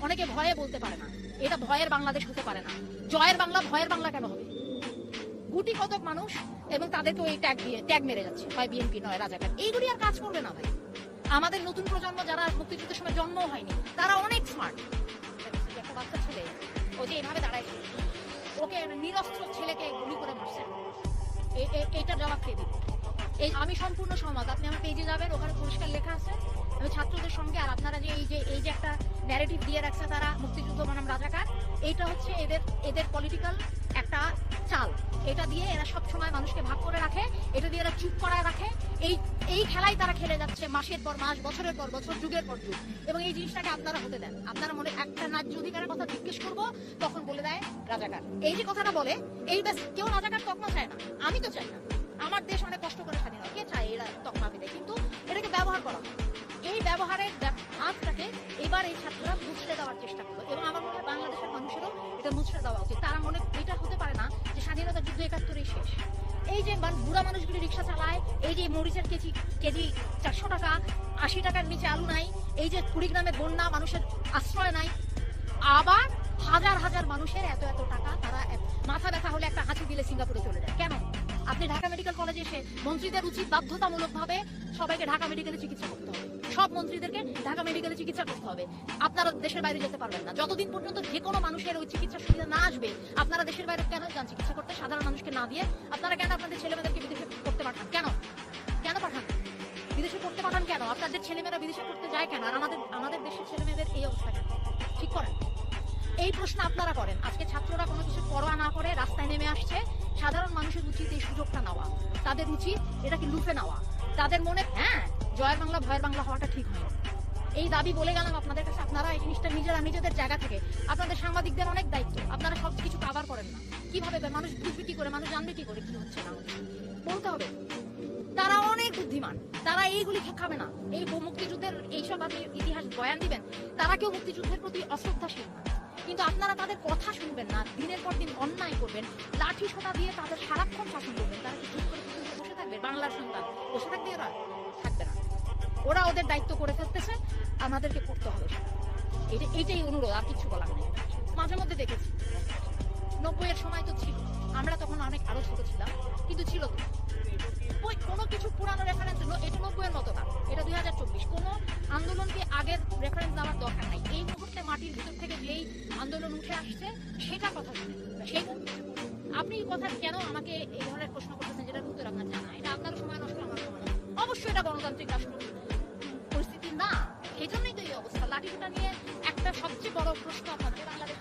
অনেকে ভয়ে বলতে পারে না, এটা ভয়ের বাংলাদেশ হতে পারে না। জয়ের বাংলা ভয়ের বাংলা কেন হবে? গুটি কতক মানুষ এবং তাদেরকে ওই ট্যাগ মেরে যাচ্ছে, হয় বিএনপি নয় রাজাকার। এইগুলি আর কাজ করবে না ভাই। আমাদের নতুন প্রজন্ম যারা মুক্তিযুদ্ধের সময় জন্ম হয়নি তারা অনেক স্মার্ট। একটা বাচ্চা ছেলে ও যে এভাবে দাঁড়ায়, ওকে নিরস্ত্র ছেলেকে গুলি করে মারছে, এইটার জবাব কে দিবে? এই আমি সম্পূর্ণ সহমত। আপনি আমার পেজে যাবেন, ওখানে পরিষ্কার লেখা আছে আমি ছাত্রদের সঙ্গে। আর আপনারা যে এই যে একটা ন্যারেটিভ দিয়ে রাখছে তারা মুক্তিযুদ্ধ বনাম রাজাকার, এইটা হচ্ছে এদের পলিটিক্যাল একটা চাল। এটা দিয়ে এরা সব সময় মানুষকে ভাগ করে রাখে, এটা দিয়ে এরা চুপ করায় রাখে। এই খেলাই তারা খেলে যাচ্ছে মাসের পর মাস, বছরের পর বছর, যুগের পর যুগ। এবং এই জিনিসটাকে আপনারা হতে দেন। আপনারা মনে একটা ন্যায্য অধিকারের কথা জিজ্ঞেস করবো, তখন বলে দেয় রাজাকার। এই যে কথাটা বলে, এই ব্যাস কেউ রাজাকার তকমা চায় না, আমি তো চাই না। আমার দেশ অনেক কষ্ট করে স্বাধীন হয়, কে চায় এরা তকমা পেতে? কিন্তু এটাকে ব্যবহার করা হয়। এই ব্যবহারের হাতটাকে এবার এই ছাত্ররা মুছড়ে দেওয়ার চেষ্টা করলো, এবং আমার মনে হয় বাংলাদেশের মানুষেরও এটা মুছড়ে দেওয়া উচিত। তারা মনে এটা হতে পারে না যে স্বাধীনতা যুদ্ধ ৭১-এই শেষ। এই যে বুড়া মানুষগুলি রিক্সা চালায়, এই যে মরিচের কেজি ৪০০ টাকা, ৮০ টাকার নিচে আলু নাই, এই যে কুড়িগ্রামের বন্যা, মানুষের আশ্রয় নাই, আবার হাজার হাজার মানুষের এত এত টাকা, তারা মাথা ব্যথা হলে একটা হাঁচি দিলে সিঙ্গাপুরে চলে যায়। কেন? আপনি ঢাকা মেডিকেল কলেজে এসে মন্ত্রীদের উচিত বাধ্যতামূলকভাবে সবাইকে ঢাকা মেডিকেলে চিকিৎসা করতে হবে। সব মন্ত্রীদেরকে ঢাকা মেডিকেলে চিকিৎসা করতে হবে। আপনারা দেশের বাইরে যেতে পারবেন না যতদিন পর্যন্ত যে কোনো মানুষের ওই চিকিৎসা সুবিধা না আসবে। আপনারা দেশের বাইরে কেন যান চিকিৎসা করতে সাধারণ মানুষকে না দিয়ে? আপনারা কেন আপনাদের ছেলেমেয়েদেরকে বিদেশে করতে পাঠান? কেন পাঠান? বিদেশে করতে পাঠান কেন? আপনাদের ছেলেমেয়েরা বিদেশে করতে যায় কেন? আর আমাদের দেশের ছেলেমেয়েদের এই অবস্থা কেন? ঠিক করেন। এই প্রশ্ন আপনারা করেন। আজকে ছাত্ররা কোনো কিছু পরোয়া না করে রাস্তায় নেমে আসছে। সাধারণ মানুষের উচিত এই সুযোগটা নেওয়া, তাদের উচিত এটাকে লুফে নেওয়া। তাদের মনে হ্যাঁ জয়ের বাংলা ভয়ের বাংলা হওয়াটা ঠিক হয়। এই দাবি বলে গেলাম আপনাদের কাছে। আপনারা এই জিনিসটা নিজেদের জায়গা থেকে, আপনাদের সাংবাদিকদের অনেক দায়িত্ব, আপনারা সব কিছু কাভার করেন না। কিভাবে মানুষ বুঝবি করে, মানুষ জানবে কি করে কি হচ্ছে না বলতে হবে। তারা অনেক বুদ্ধিমান, তারা এইগুলি খাবে না। এই মুক্তিযুদ্ধের এইসব আপনি ইতিহাস বয়ান দিবেন, তারা কেউ মুক্তিযুদ্ধের প্রতি অশ্রদ্ধাশীল না। কিন্তু আপনারা তাদের কথা শুনবেন না, দিনের পর দিন অন্যায় করবেন, লাঠি সোটা দিয়ে তাদের সারাক্ষণ শাসন করবেন। তারা কি চুপ করে বসে থাকবে? বাংলার সন্তান বসে থাকবে? ওরা থাকবে না। ওরা ওদের দায়িত্ব করে ফেলতেছে, আমাদেরকে করতে হবে। এইটাই অনুরোধ, আর কিছু বলার নেই। মাঝে মধ্যে দেখেছি ৯০-এর সময় তো ছিল, আমরা তখন অনেক আরো ছোট ছিলাম, কিন্তু ছিল তো ওই কোনো কিছু পুরানো রেফারেন্স। এটা ৯০-এর মতো না, এটা ২০২৪। কোনো আন্দোলনকে আগের রেফারেন্স দেওয়ার দরকার নাই। এই মুহূর্তে মাটির ভিতর থেকে যেই আন্দোলন উঠে আসছে সেটা কথা শুনে সেই আপনি কথা কেন আমাকে এই ধরনের প্রশ্ন করতেছেন যেটার উত্তর আপনার জানা? এটা আপনার সময় নষ্ট, আমার সময়। অবশ্যই এটা গণতান্ত্রিক রাষ্ট্র পরিস্থিতি না, সেই জন্যই তো এই অবস্থা। লাঠিটা নিয়ে একটা সবচেয়ে বড় প্রশ্ন আপনাদের বাংলাদেশ